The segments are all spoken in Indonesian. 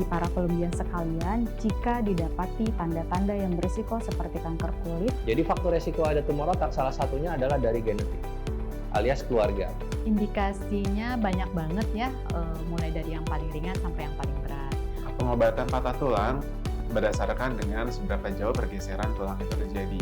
bagi para Columbians sekalian jika didapati tanda-tanda yang berisiko seperti kanker kulit. Jadi faktor resiko ada tumor otak salah satunya adalah dari genetik, alias keluarga. Indikasinya banyak banget ya, mulai dari yang paling ringan sampai yang paling berat. Pengobatan patah tulang berdasarkan dengan seberapa jauh pergeseran tulang itu terjadi.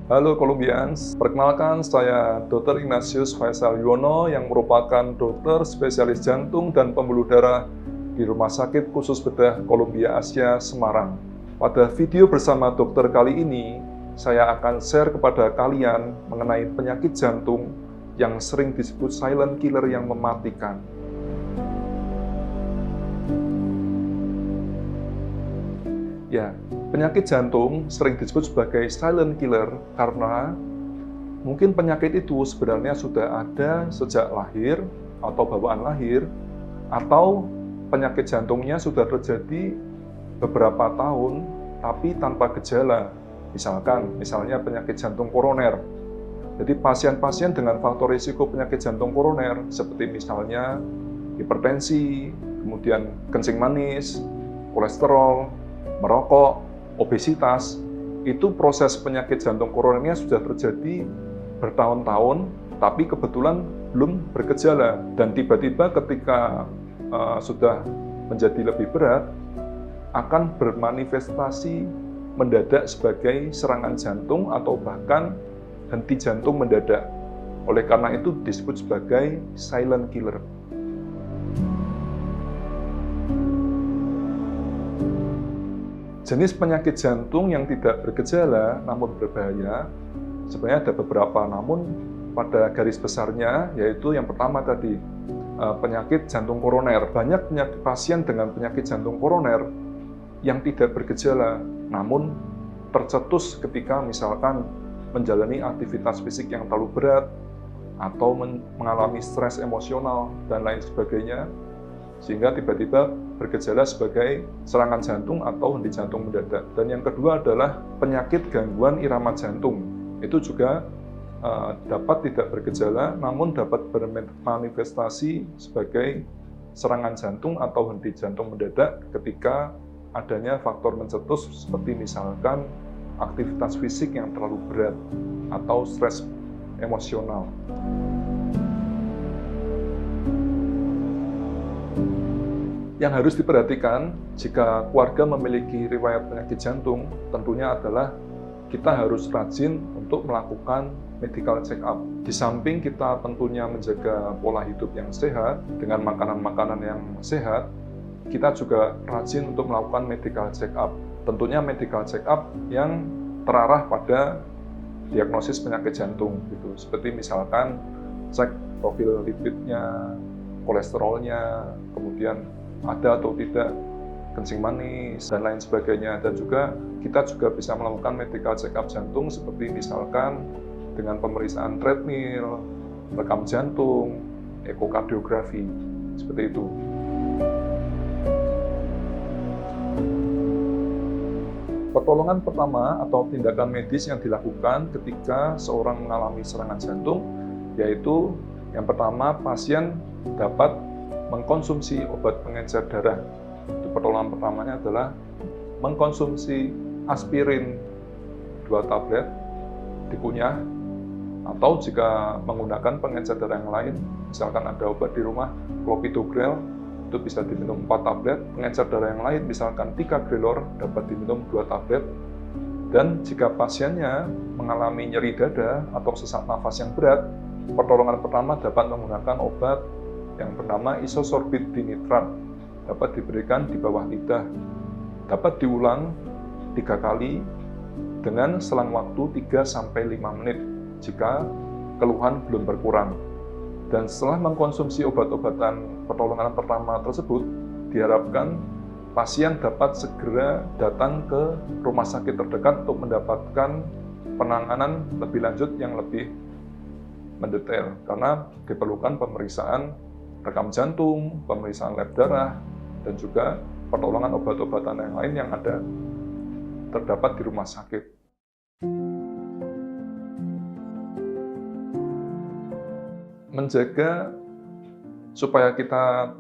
Halo Columbians, perkenalkan saya Dr. Ignatius Faisal Yuwono yang merupakan dokter spesialis jantung dan pembuluh darah di Rumah Sakit Khusus Bedah Columbia Asia Semarang. Pada video bersama dokter kali ini, saya akan share kepada kalian mengenai penyakit jantung yang sering disebut silent killer yang mematikan. Ya, penyakit jantung sering disebut sebagai silent killer karena mungkin penyakit itu sebenarnya sudah ada sejak lahir atau bawaan lahir, atau penyakit jantungnya sudah terjadi beberapa tahun tapi tanpa gejala. Misalnya penyakit jantung koroner. Jadi pasien-pasien dengan faktor risiko penyakit jantung koroner seperti misalnya hipertensi, kemudian kencing manis, kolesterol, merokok, obesitas, itu proses penyakit jantung koronernya sudah terjadi bertahun-tahun, tapi kebetulan belum bergejala. Dan tiba-tiba ketika sudah menjadi lebih berat, akan bermanifestasi mendadak sebagai serangan jantung atau bahkan henti jantung mendadak. Oleh karena itu disebut sebagai silent killer. Jenis penyakit jantung yang tidak bergejala namun berbahaya sebenarnya ada beberapa, namun pada garis besarnya yaitu yang pertama tadi, penyakit jantung koroner. Banyak pasien dengan penyakit jantung koroner yang tidak bergejala namun tercetus ketika misalkan menjalani aktivitas fisik yang terlalu berat atau mengalami stres emosional dan lain sebagainya, sehingga tiba-tiba bergejala sebagai serangan jantung atau henti jantung mendadak. Dan yang kedua adalah penyakit gangguan irama jantung. Itu juga dapat tidak bergejala, namun dapat bermanifestasi sebagai serangan jantung atau henti jantung mendadak ketika adanya faktor mencetus seperti misalkan aktivitas fisik yang terlalu berat atau stres emosional. Yang harus diperhatikan jika keluarga memiliki riwayat penyakit jantung, tentunya adalah kita harus rajin untuk melakukan medical check-up. Di samping kita tentunya menjaga pola hidup yang sehat dengan makanan-makanan yang sehat, kita juga rajin untuk melakukan medical check-up. Tentunya medical check-up yang terarah pada diagnosis penyakit jantung, gitu. Seperti misalkan cek profil lipidnya, kolesterolnya, kemudian ada atau tidak kencing manis, dan lain sebagainya. Dan juga kita juga bisa melakukan medical check-up jantung seperti misalkan dengan pemeriksaan treadmill, rekam jantung, ekokardiografi, seperti itu. Pertolongan pertama atau tindakan medis yang dilakukan ketika seorang mengalami serangan jantung, yaitu yang pertama pasien dapat mengkonsumsi obat pengencer darah. Pertolongan pertamanya adalah mengkonsumsi aspirin 2 tablet dikunyah, atau jika menggunakan pengencer darah yang lain, misalkan ada obat di rumah clopidogrel, itu bisa diminum 4 tablet. Pengencer darah yang lain misalkan ticagrelor dapat diminum 2 tablet. Dan jika pasiennya mengalami nyeri dada atau sesak nafas yang berat, pertolongan pertama dapat menggunakan obat yang bernama isosorbit dinitrat, dapat diberikan di bawah lidah. Dapat diulang 3 kali dengan selang waktu 3-5 menit jika keluhan belum berkurang. Dan setelah mengkonsumsi obat-obatan pertolongan pertama tersebut, diharapkan pasien dapat segera datang ke rumah sakit terdekat untuk mendapatkan penanganan lebih lanjut yang lebih mendetail, karena diperlukan pemeriksaan rekam jantung, pemeriksaan lab darah, dan juga pertolongan obat-obatan yang lain yang ada terdapat di rumah sakit. menjaga supaya kita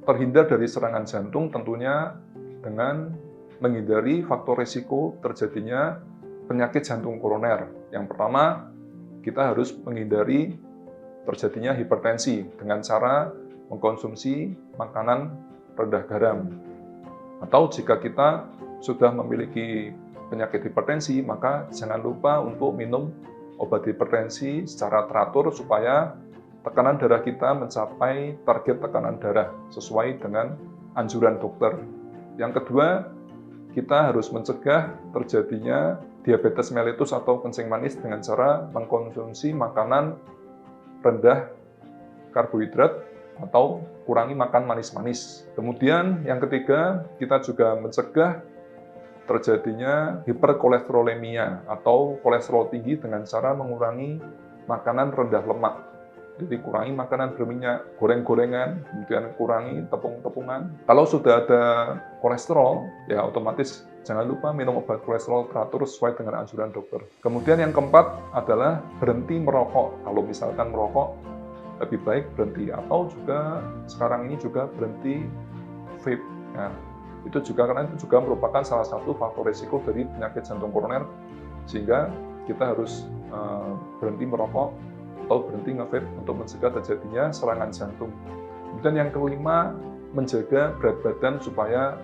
terhindar dari serangan jantung tentunya dengan menghindari faktor risiko terjadinya penyakit jantung koroner. Yang pertama, kita harus menghindari terjadinya hipertensi dengan cara mengkonsumsi makanan rendah garam. Atau jika kita sudah memiliki penyakit hipertensi, maka jangan lupa untuk minum obat hipertensi secara teratur supaya tekanan darah kita mencapai target tekanan darah sesuai dengan anjuran dokter. Yang kedua, kita harus mencegah terjadinya diabetes mellitus atau kencing manis dengan cara mengkonsumsi makanan rendah karbohidrat atau kurangi makan manis-manis. Kemudian yang ketiga, kita juga mencegah terjadinya hiperkolesterolemia atau kolesterol tinggi dengan cara mengurangi makanan rendah lemak. Jadi kurangi makanan berminyak, goreng-gorengan, kemudian kurangi tepung-tepungan. Kalau sudah ada kolesterol, ya otomatis jangan lupa minum obat kolesterol teratur sesuai dengan anjuran dokter. Kemudian yang keempat adalah berhenti merokok. Kalau misalkan merokok, lebih baik berhenti. Atau juga sekarang ini juga berhenti vape. Nah, itu juga karena itu juga merupakan salah satu faktor risiko dari penyakit jantung koroner, sehingga kita harus berhenti merokok atau berhenti nge-vape untuk mencegah terjadinya serangan jantung. Kemudian yang kelima, menjaga berat badan supaya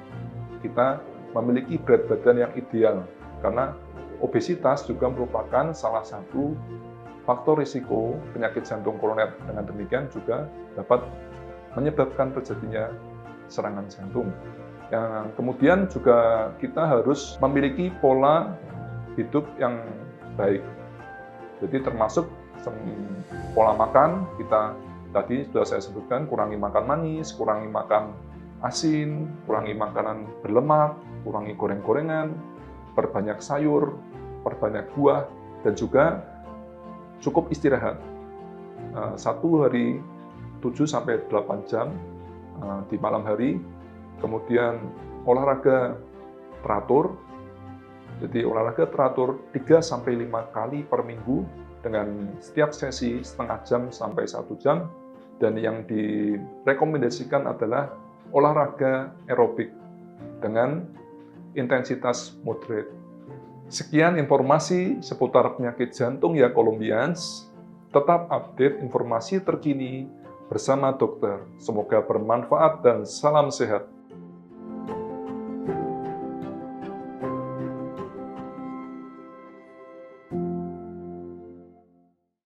kita memiliki berat badan yang ideal. Karena obesitas juga merupakan salah satu faktor risiko penyakit jantung koroner. Dengan demikian juga dapat menyebabkan terjadinya serangan jantung. Yang kemudian juga kita harus memiliki pola hidup yang baik. Jadi termasuk pola makan, kita tadi sudah saya sebutkan, kurangi makan manis, kurangi makan asin, kurangi makanan berlemak, kurangi goreng-gorengan, perbanyak sayur, perbanyak buah, dan juga cukup istirahat. Satu hari 7-8 jam di malam hari, kemudian olahraga teratur. Jadi olahraga teratur 3-5 kali per minggu dengan setiap sesi setengah jam sampai 1 jam, dan yang direkomendasikan adalah olahraga aerobik dengan intensitas moderate. Sekian informasi seputar penyakit jantung ya Colombians. Tetap update informasi terkini bersama dokter. Semoga bermanfaat dan salam sehat.